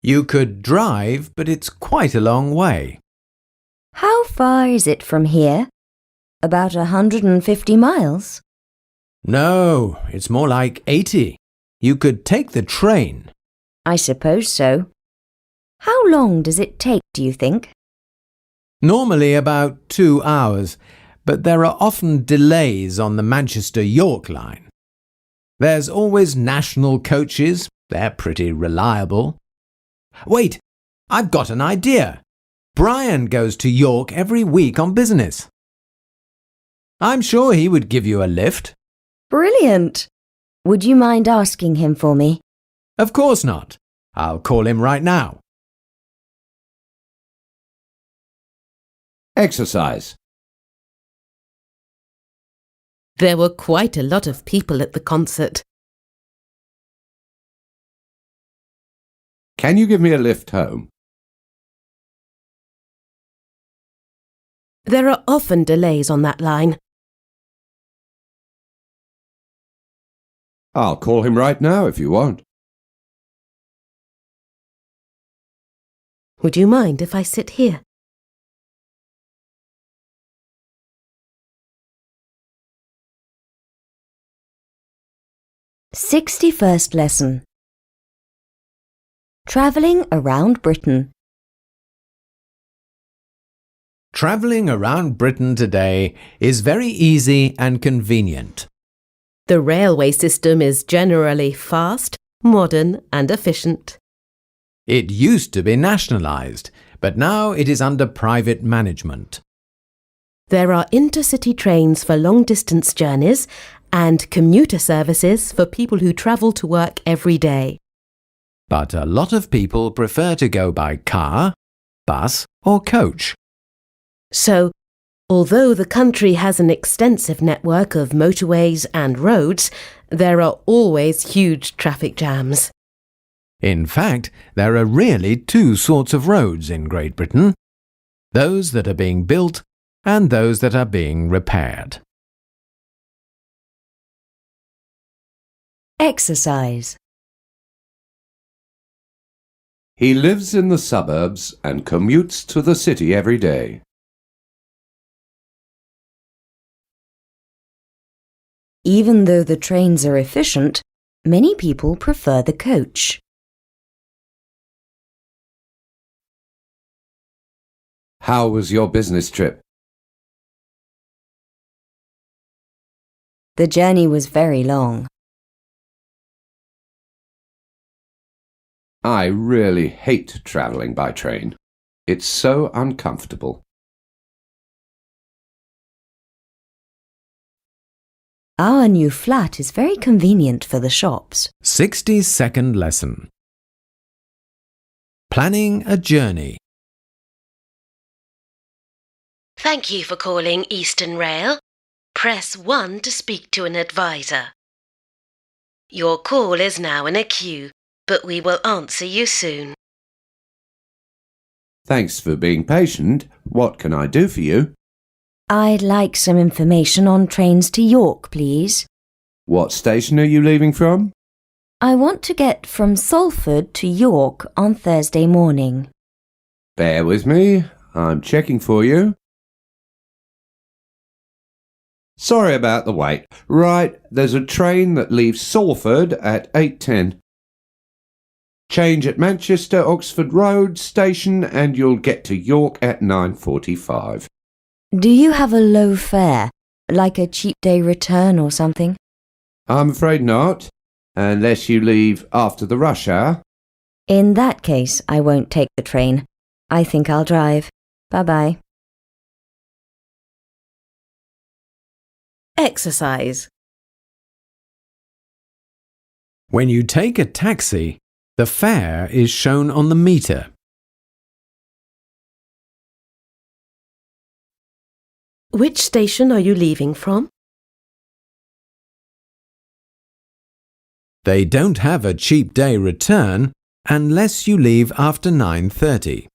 You could drive, but it's quite a long way. How far is it from here? About 150 miles? No, it's more like 80. You could take the train. I suppose so. How long does it take, do you think? Normally about 2 hours, but there are often delays on the Manchester-York line. There's always national coaches. They're pretty reliable. Wait, I've got an idea. Brian goes to York every week on business. I'm sure he would give you a lift. Brilliant! Would you mind asking him for me? Of course not. I'll call him right now. Exercise. There were quite a lot of people at the concert. Can you give me a lift home? There are often delays on that line. I'll call him right now if you want. Would you mind if I sit here? #61st lesson. Travelling around Britain. Travelling around Britain today is very easy and convenient. The railway system is generally fast, modern and efficient. It used to be nationalised, but now it is under private management. There are intercity trains for long-distance journeys and commuter services for people who travel to work every day. But a lot of people prefer to go by car, bus or coach. So, although the country has an extensive network of motorways and roads, there are always huge traffic jams. In fact, there are really two sorts of roads in Great Britain: those that are being built and those that are being repaired. Exercise. He lives in the suburbs and commutes to the city every day. Even though the trains are efficient, many people prefer the coach. How was your business trip? The journey was very long. I really hate travelling by train. It's so uncomfortable. Our new flat is very convenient for the shops. 62nd lesson. Planning a journey. Thank you for calling Eastern Rail. Press 1 to speak to an advisor. Your call is now in a queue, but we will answer you soon. Thanks for being patient. What can I do for you? I'd like some information on trains to York, please. What station are you leaving from? I want to get from Salford to York on Thursday morning. Bear with me. I'm checking for you. Sorry about the wait. Right, there's a train that leaves Salford at 8:10. Change at Manchester Oxford Road station and you'll get to York at 9:45. Do you have a low fare, like a cheap day return or something? I'm afraid not, unless you leave after the rush hour. In that case, I won't take the train. I think I'll drive. Bye-bye. Exercise. When you take a taxi, the fare is shown on the meter. Which station are you leaving from? They don't have a cheap day return unless you leave after 9:30.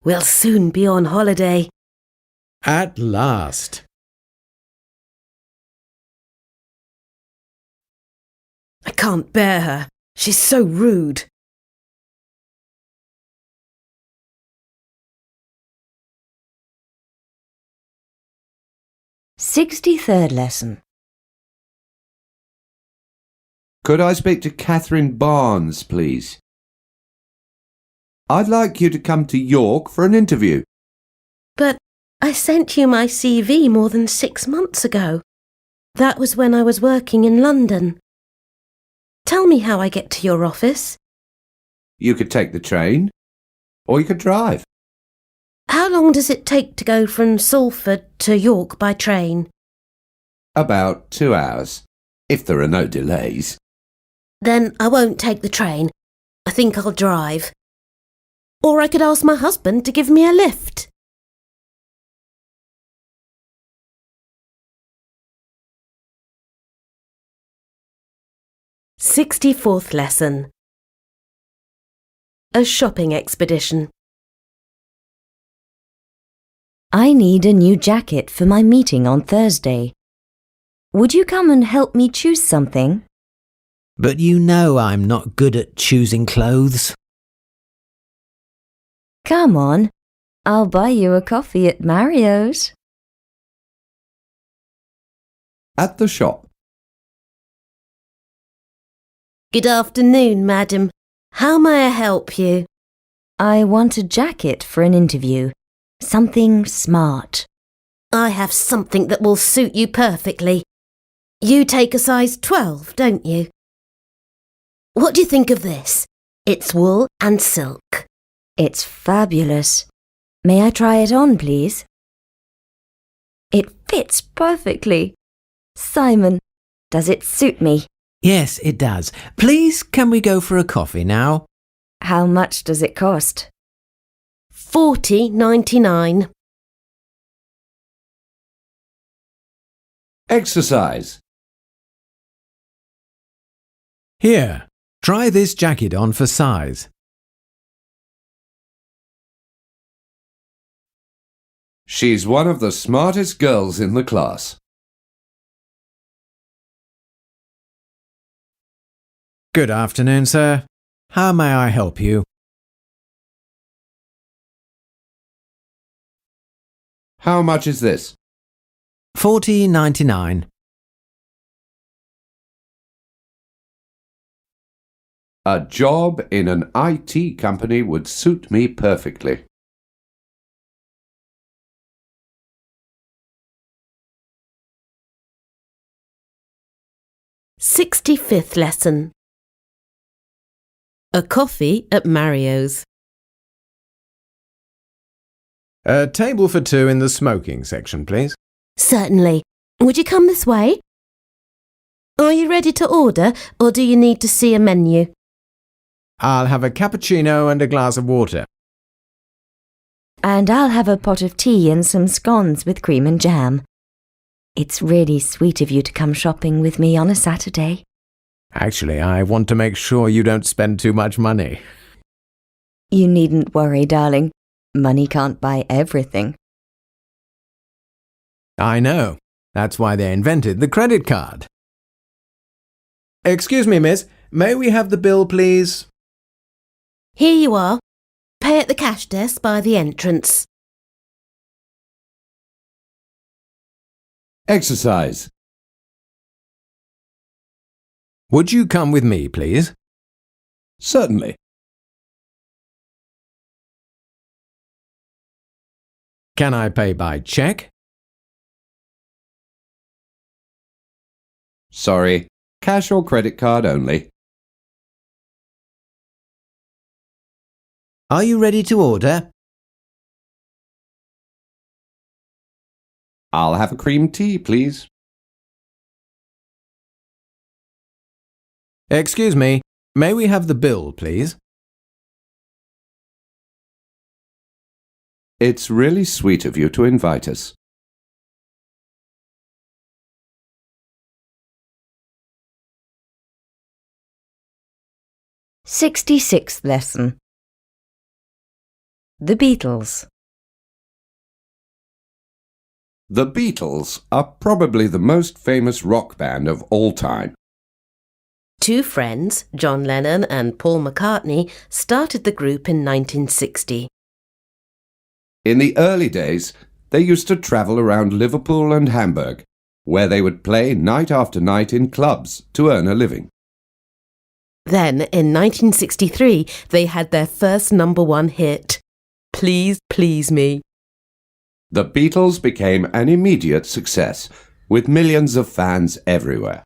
We'll soon be on holiday. At last. can't bear her. She's so rude. "63rd lesson. Could I speak to Catherine Barnes, please? I'd like you to come to York for an interview. But I sent you my CV more than 6 months ago. That was when I was working in London. Tell me how I get to your office. You could take the train, or you could drive. How long does it take to go from Salford to York by train? About 2 hours, if there are no delays. Then I won't take the train. I think I'll drive. Or I could ask my husband to give me a lift. "64th lesson. A shopping expedition. I need a new jacket for my meeting on Thursday. Would you come and help me choose something?" But you know I'm not good at choosing clothes. "Come on, I'll buy you a coffee at Mario's." At the shop. Good afternoon, madam. How may I help you? "I want a jacket for an interview. Something smart." I have something that will suit you perfectly. You take a size 12, don't you? What do you think of this? It's wool and silk. "It's fabulous. May I try it on, please?" "It fits perfectly. Simon, does it suit me?" Yes, it does. Please, can we go for a coffee now? "How much does it cost?" $40.99. Exercise. Here, try this jacket on for size. She's one of the smartest girls in the class. Good afternoon, sir. How may I help you? How much is this? $40.99. A job in an IT company would suit me perfectly. "65th lesson. A coffee at Mario's." A table for two in the smoking section, please. Certainly. Would you come this way? Are you ready to order, or do you need to see a menu? I'll have a cappuccino and a glass of water. "And I'll have a pot of tea and some scones with cream and jam. It's really sweet of you to come shopping with me on a Saturday." Actually, I want to make sure you don't spend too much money. "You needn't worry, darling. Money can't buy everything." I know. That's why they invented the credit card. Excuse me, miss. May we have the bill, please? Here you are. Pay at the cash desk by the entrance. Exercise. Would you come with me, please? Certainly. Can I pay by cheque? Sorry, cash or credit card only. Are you ready to order? I'll have a cream tea, please. Excuse me. May we have the bill, please? It's really sweet of you to invite us. "66th lesson. The Beatles. The Beatles are probably the most famous rock band of all time. Two friends, John Lennon and Paul McCartney, started the group in 1960. In the early days, they used to travel around Liverpool and Hamburg, where they would play night after night in clubs to earn a living. Then, in 1963, they had their first #1 hit, Please Please Me. The Beatles became an immediate success, with millions of fans everywhere.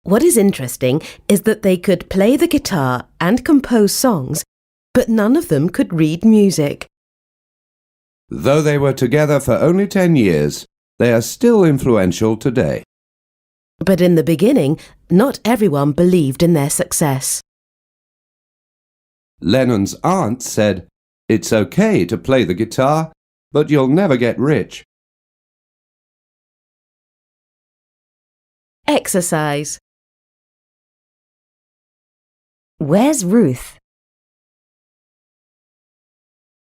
What is interesting is that they could play the guitar and compose songs, but none of them could read music. Though they were together for only 10 years, they are still influential today. But in the beginning, not everyone believed in their success. Lennon's aunt said, "It's okay to play the guitar, but you'll never get rich." Exercise. Where's Ruth?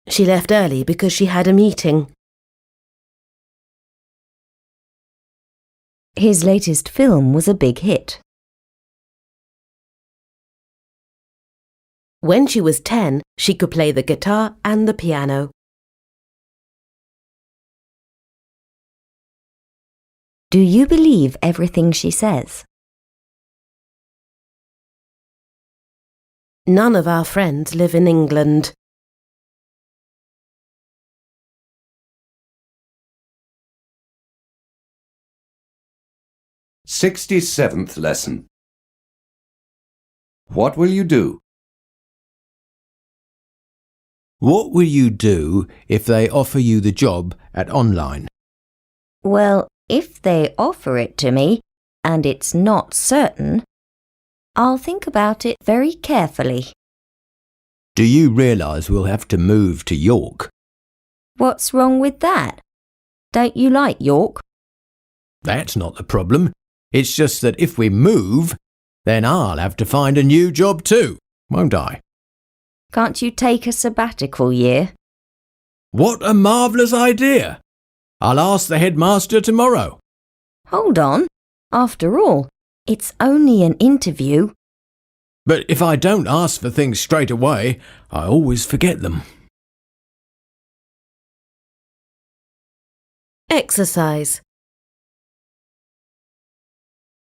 She left early because she had a meeting. His latest film was a big hit. When she was 10, she could play the guitar and the piano. Do you believe everything she says? None of our friends live in England. '67th lesson. What will you do? What will you do if they offer you the job at online? Well, if they offer it to me and it's not certain, I'll think about it very carefully. Do you realise we'll have to move to York? What's wrong with that? Don't you like York? That's not the problem. It's just that if we move, then I'll have to find a new job too, won't I? Can't you take a sabbatical year? What a marvellous idea! I'll ask the headmaster tomorrow. Hold on. After all, it's only an interview. But if I don't ask for things straight away, I always forget them. Exercise.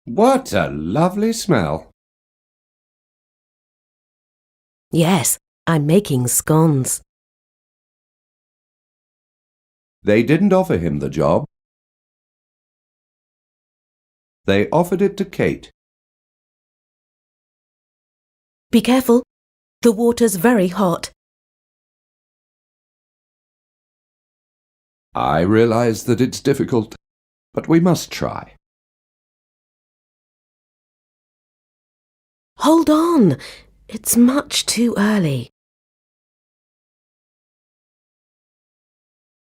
What a lovely smell. Yes, I'm making scones. They didn't offer him the job. They offered it to Kate. Be careful. The water's very hot. I realise that it's difficult, but we must try. Hold on. It's much too early.